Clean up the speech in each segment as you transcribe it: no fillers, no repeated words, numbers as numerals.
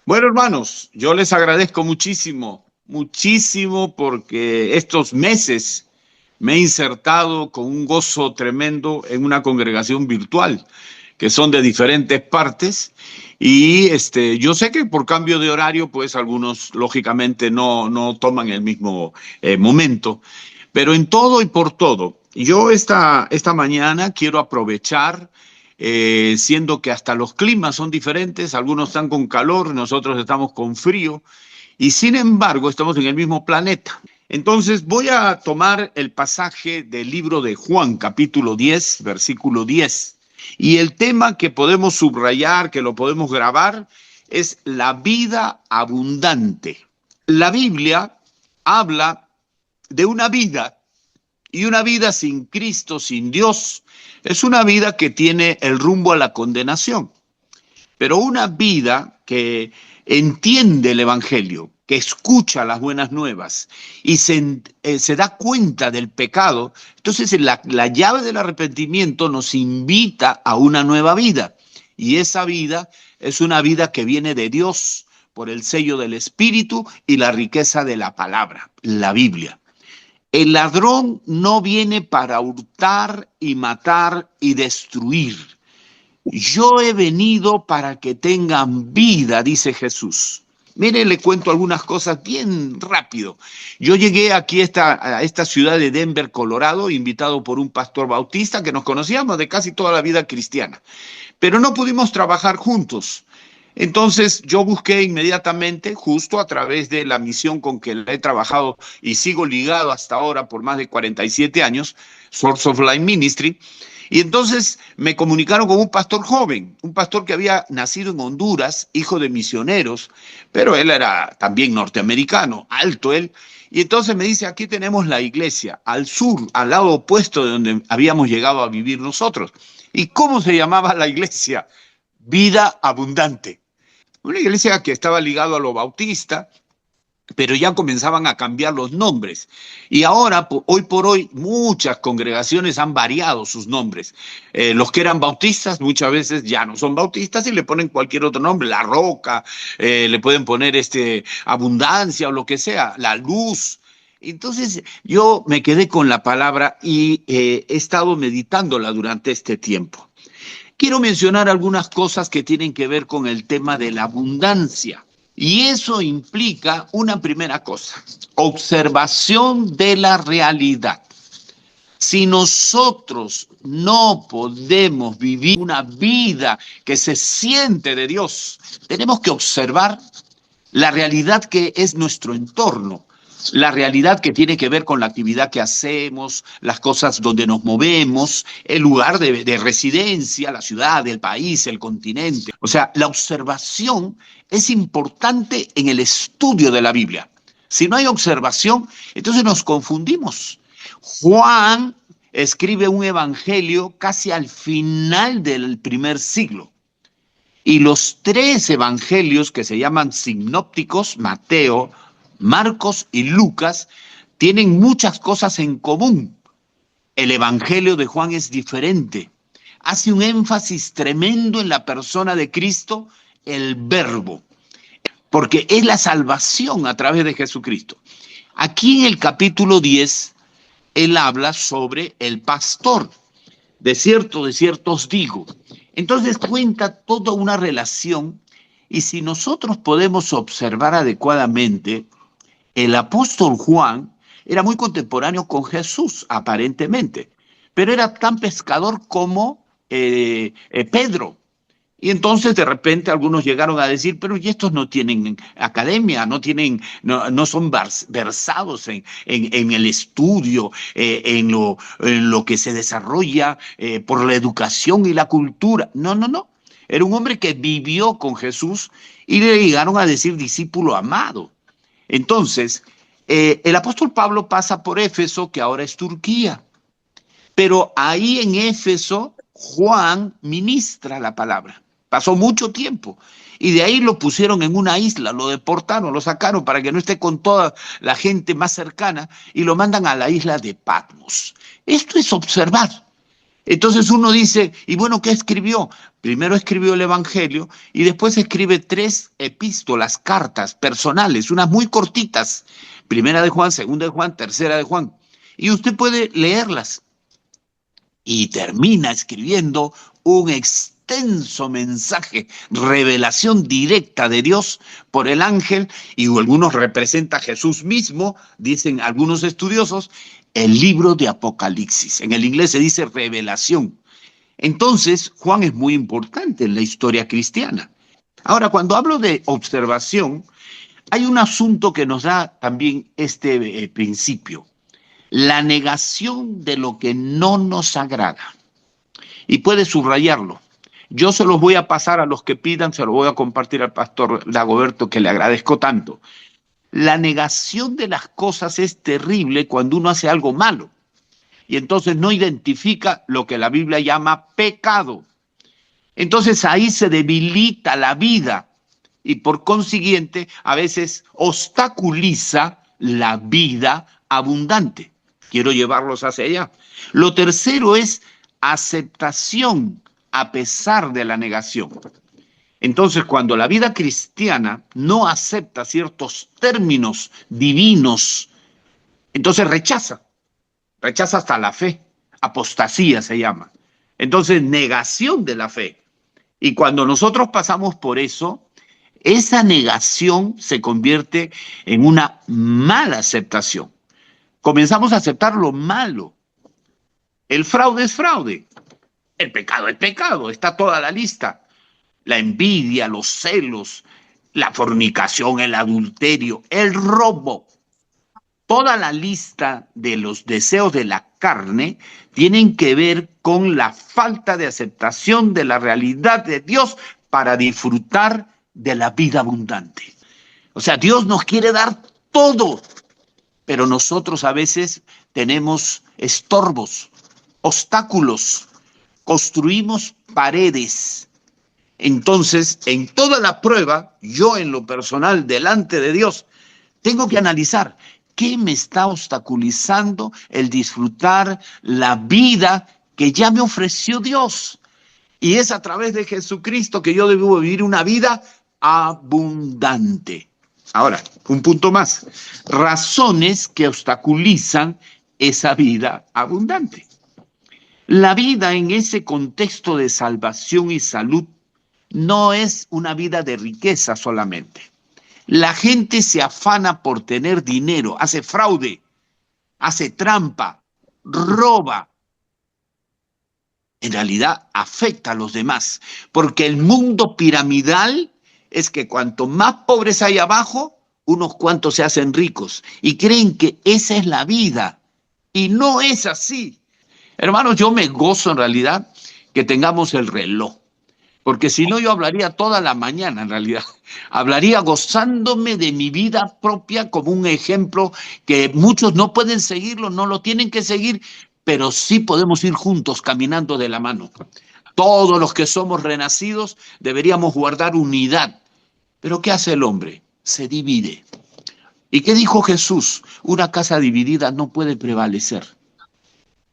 Bueno, hermanos, yo les agradezco muchísimo, muchísimo porque estos meses me he insertado con un gozo tremendo en una congregación virtual que son de diferentes partes y yo sé que por cambio de horario pues algunos lógicamente no toman el mismo momento, pero en todo y por todo, yo esta mañana quiero aprovechar siendo que hasta los climas son diferentes, algunos están con calor, nosotros estamos con frío, y sin embargo estamos en el mismo planeta. Entonces voy a tomar el pasaje del libro de Juan, capítulo 10, versículo 10. Y el tema que podemos subrayar, que lo podemos grabar, es la vida abundante. La Biblia habla de una vida y una vida sin Cristo, sin Dios, es una vida que tiene el rumbo a la condenación. Pero una vida que entiende el Evangelio, que escucha las buenas nuevas y se da cuenta del pecado, entonces la llave del arrepentimiento nos invita a una nueva vida. Y esa vida es una vida que viene de Dios por el sello del Espíritu y la riqueza de la palabra, la Biblia. El ladrón no viene para hurtar y matar y destruir. Yo he venido para que tengan vida, dice Jesús. Mire, le cuento algunas cosas bien rápido. Yo llegué aquí a esta ciudad de Denver, Colorado, invitado por un pastor bautista que nos conocíamos de casi toda la vida cristiana, pero no pudimos trabajar juntos. Entonces yo busqué inmediatamente, justo a través de la misión con que he trabajado y sigo ligado hasta ahora por más de 47 años, Source of Life Ministry, y entonces me comunicaron con un pastor joven, un pastor que había nacido en Honduras, hijo de misioneros, pero él era también norteamericano, alto él. Y entonces me dice, aquí tenemos la iglesia, al sur, al lado opuesto de donde habíamos llegado a vivir nosotros. ¿Y cómo se llamaba la iglesia? Vida Abundante. Una iglesia que estaba ligada a lo bautista, pero ya comenzaban a cambiar los nombres. Y ahora, hoy por hoy, muchas congregaciones han variado sus nombres. Los que eran bautistas muchas veces ya no son bautistas y le ponen cualquier otro nombre, La Roca, le pueden poner Abundancia o lo que sea, La Luz. Entonces yo me quedé con la palabra y he estado meditándola durante este tiempo. Quiero mencionar algunas cosas que tienen que ver con el tema de la abundancia. Y eso implica una primera cosa, observación de la realidad. Si nosotros no podemos vivir una vida que se siente de Dios, tenemos que observar la realidad que es nuestro entorno, la realidad que tiene que ver con la actividad que hacemos, las cosas donde nos movemos, el lugar de residencia, la ciudad, el país, el continente. O sea, la observación es importante en el estudio de la Biblia. Si no hay observación, entonces nos confundimos. Juan escribe un evangelio casi al final del primer siglo. Y los tres evangelios que se llaman sinópticos, Mateo, Marcos y Lucas, tienen muchas cosas en común. El evangelio de Juan es diferente. Hace un énfasis tremendo en la persona de Cristo, el Verbo, porque es la salvación a través de Jesucristo. Aquí en el capítulo 10, él habla sobre el pastor. De cierto os digo. Entonces cuenta toda una relación y si nosotros podemos observar adecuadamente, el apóstol Juan era muy contemporáneo con Jesús, aparentemente, pero era tan pescador como Pedro. Y entonces de repente algunos llegaron a decir, pero ¿y estos no tienen academia, no son versados en el estudio, en lo que se desarrolla por la educación y la cultura? No, no, no. Era un hombre que vivió con Jesús y le llegaron a decir discípulo amado. Entonces, el apóstol Pablo pasa por Éfeso, que ahora es Turquía. Pero ahí en Éfeso, Juan ministra la palabra. Pasó mucho tiempo. Y de ahí lo pusieron en una isla, lo deportaron, lo sacaron para que no esté con toda la gente más cercana y lo mandan a la isla de Patmos. Esto es observar. Entonces uno dice, ¿y bueno, qué escribió? Primero escribió el Evangelio y después escribe 3 epístolas, cartas personales, unas muy cortitas. Primera de Juan, segunda de Juan, tercera de Juan. Y usted puede leerlas. Y termina escribiendo un extenso mensaje, revelación directa de Dios por el ángel, y algunos representa a Jesús mismo, dicen algunos estudiosos, el libro de Apocalipsis. En el inglés se dice revelación. Entonces, Juan es muy importante en la historia cristiana. Ahora, cuando hablo de observación, hay un asunto que nos da también este principio: la negación de lo que no nos agrada. Y puede subrayarlo. Yo se los voy a pasar a los que pidan, se los voy a compartir al pastor Dagoberto, que le agradezco tanto. La negación de las cosas es terrible cuando uno hace algo malo y entonces no identifica lo que la Biblia llama pecado. Entonces ahí se debilita la vida y por consiguiente a veces obstaculiza la vida abundante. Quiero llevarlos hacia allá. Lo tercero es aceptación a pesar de la negación. Entonces, cuando la vida cristiana no acepta ciertos términos divinos, entonces rechaza hasta la fe. Apostasía se llama. Entonces, negación de la fe. Y cuando nosotros pasamos por eso, esa negación se convierte en una mala aceptación. Comenzamos a aceptar lo malo. El fraude es fraude. El pecado es pecado. Está toda la lista. La envidia, los celos, la fornicación, el adulterio, el robo. Toda la lista de los deseos de la carne tienen que ver con la falta de aceptación de la realidad de Dios para disfrutar de la vida abundante. O sea, Dios nos quiere dar todo, pero nosotros a veces tenemos estorbos, obstáculos, construimos paredes. Entonces, en toda la prueba, yo en lo personal, delante de Dios, tengo que analizar qué me está obstaculizando el disfrutar la vida que ya me ofreció Dios. Y es a través de Jesucristo que yo debo vivir una vida abundante. Ahora, un punto más. Razones que obstaculizan esa vida abundante. La vida en ese contexto de salvación y salud no es una vida de riqueza solamente. La gente se afana por tener dinero, hace fraude, hace trampa, roba. En realidad afecta a los demás, porque el mundo piramidal es que cuanto más pobres hay abajo, unos cuantos se hacen ricos y creen que esa es la vida. Y no es así. Hermanos, yo me gozo en realidad que tengamos el reloj. Porque si no, yo hablaría toda la mañana, en realidad. Hablaría gozándome de mi vida propia como un ejemplo que muchos no pueden seguirlo, no lo tienen que seguir, pero sí podemos ir juntos caminando de la mano. Todos los que somos renacidos deberíamos guardar unidad. Pero ¿qué hace el hombre? Se divide. ¿Y qué dijo Jesús? Una casa dividida no puede prevalecer.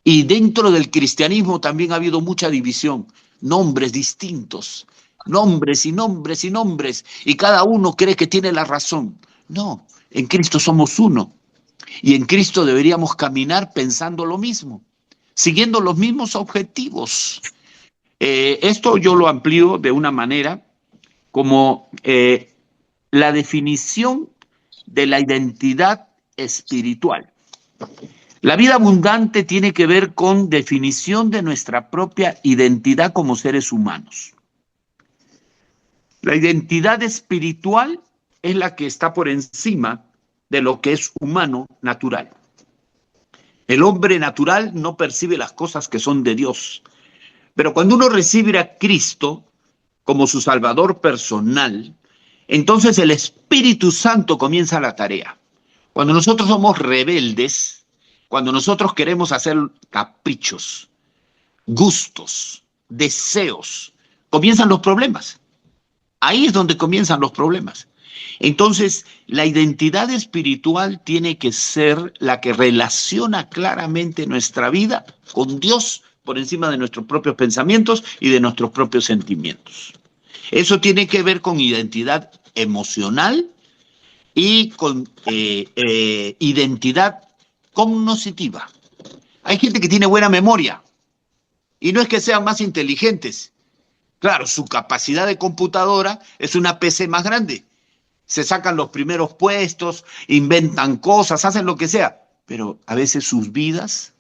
Y dentro del cristianismo también ha habido mucha división. Nombres distintos, nombres y nombres y nombres, y cada uno cree que tiene la razón. No, en Cristo somos uno, y en Cristo deberíamos caminar pensando lo mismo, siguiendo los mismos objetivos. Esto yo lo amplío de una manera como la definición de la identidad espiritual. La vida abundante tiene que ver con definición de nuestra propia identidad como seres humanos. La identidad espiritual es la que está por encima de lo que es humano natural. El hombre natural no percibe las cosas que son de Dios, pero cuando uno recibe a Cristo como su Salvador personal, entonces el Espíritu Santo comienza la tarea. Cuando nosotros somos rebeldes, cuando nosotros queremos hacer caprichos, gustos, deseos, comienzan los problemas. Ahí es donde comienzan los problemas. Entonces, la identidad espiritual tiene que ser la que relaciona claramente nuestra vida con Dios por encima de nuestros propios pensamientos y de nuestros propios sentimientos. Eso tiene que ver con identidad emocional y con identidad cognitiva. Hay gente que tiene buena memoria y no es que sean más inteligentes. Claro, su capacidad de computadora es una PC más grande. Se sacan los primeros puestos, inventan cosas, hacen lo que sea, pero a veces sus vidas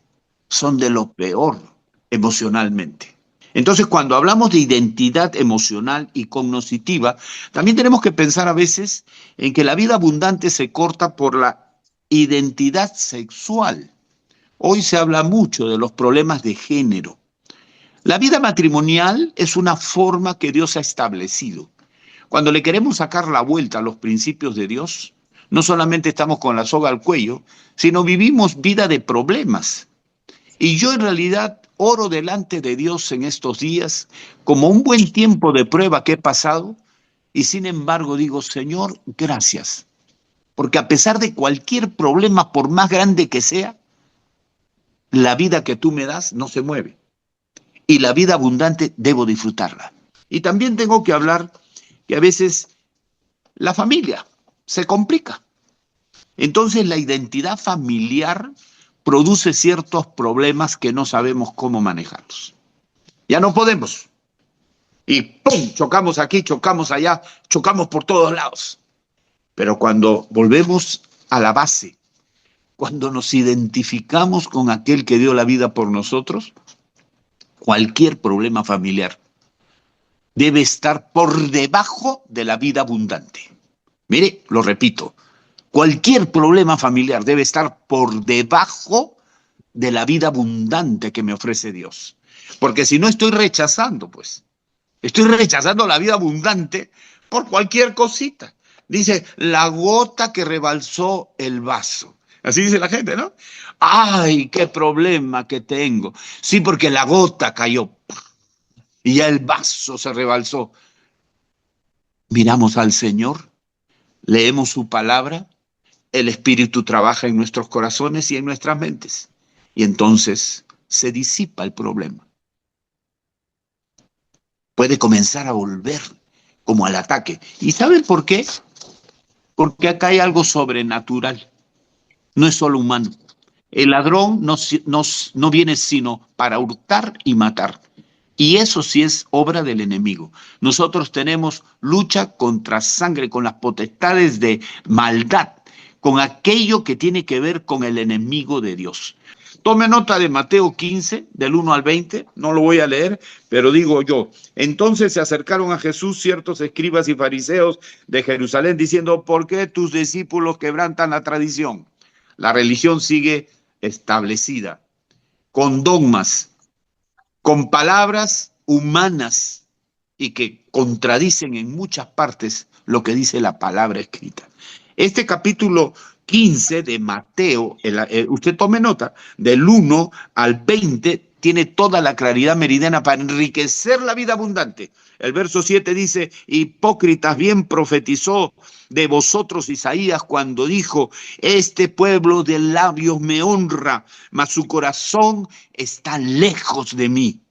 son de lo peor emocionalmente. Entonces, cuando hablamos de identidad emocional y cognitiva, también tenemos que pensar a veces en que la vida abundante se corta por la identidad sexual. Hoy se habla mucho de los problemas de género. La vida matrimonial es una forma que Dios ha establecido. Cuando le queremos sacar la vuelta a los principios de Dios, no solamente estamos con la soga al cuello, sino vivimos vida de problemas. Y yo en realidad oro delante de Dios en estos días como un buen tiempo de prueba que he pasado y sin embargo digo, Señor, gracias. Porque a pesar de cualquier problema, por más grande que sea, la vida que tú me das no se mueve. Y la vida abundante debo disfrutarla. Y también tengo que hablar que a veces la familia se complica. Entonces la identidad familiar produce ciertos problemas que no sabemos cómo manejarlos. Ya no podemos. Y ¡pum! Chocamos aquí, chocamos allá, chocamos por todos lados. Pero cuando volvemos a la base, cuando nos identificamos con aquel que dio la vida por nosotros, cualquier problema familiar debe estar por debajo de la vida abundante. Mire, lo repito, cualquier problema familiar debe estar por debajo de la vida abundante que me ofrece Dios. Porque si no estoy rechazando, pues, estoy rechazando la vida abundante por cualquier cosita. Dice, la gota que rebalsó el vaso. Así dice la gente, ¿no? Ay, qué problema que tengo. Sí, porque la gota cayó y ya el vaso se rebalsó. Miramos al Señor, leemos su palabra, el Espíritu trabaja en nuestros corazones y en nuestras mentes. Y entonces se disipa el problema. Puede comenzar a volver como al ataque. ¿Y saben por qué? Porque acá hay algo sobrenatural. No es solo humano. El ladrón no viene sino para hurtar y matar. Y eso sí es obra del enemigo. Nosotros tenemos lucha contra sangre, con las potestades de maldad, con aquello que tiene que ver con el enemigo de Dios. Tome nota de Mateo 15, del 1 al 20, no lo voy a leer, pero digo yo, entonces se acercaron a Jesús ciertos escribas y fariseos de Jerusalén diciendo, ¿por qué tus discípulos quebrantan la tradición? La religión sigue establecida, con dogmas, con palabras humanas y que contradicen en muchas partes lo que dice la palabra escrita. Este capítulo 15 de Mateo, usted tome nota, del 1 al 20, tiene toda la claridad meridiana para enriquecer la vida abundante. El verso 7 dice, hipócritas, bien profetizó de vosotros Isaías cuando dijo, este pueblo de labios me honra, mas su corazón está lejos de mí.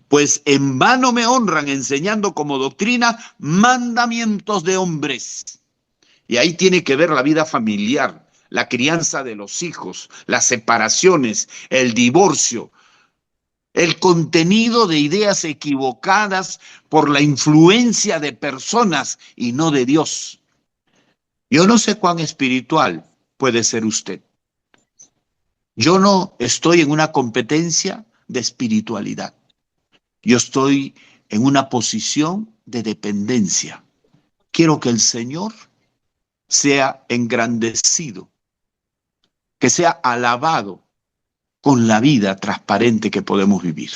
Pues en vano me honran enseñando como doctrina mandamientos de hombres. Y ahí tiene que ver la vida familiar, la crianza de los hijos, las separaciones, el divorcio, el contenido de ideas equivocadas por la influencia de personas y no de Dios. Yo no sé cuán espiritual puede ser usted. Yo no estoy en una competencia de espiritualidad. Yo estoy en una posición de dependencia. Quiero que el Señor sea engrandecido, que sea alabado con la vida transparente que podemos vivir.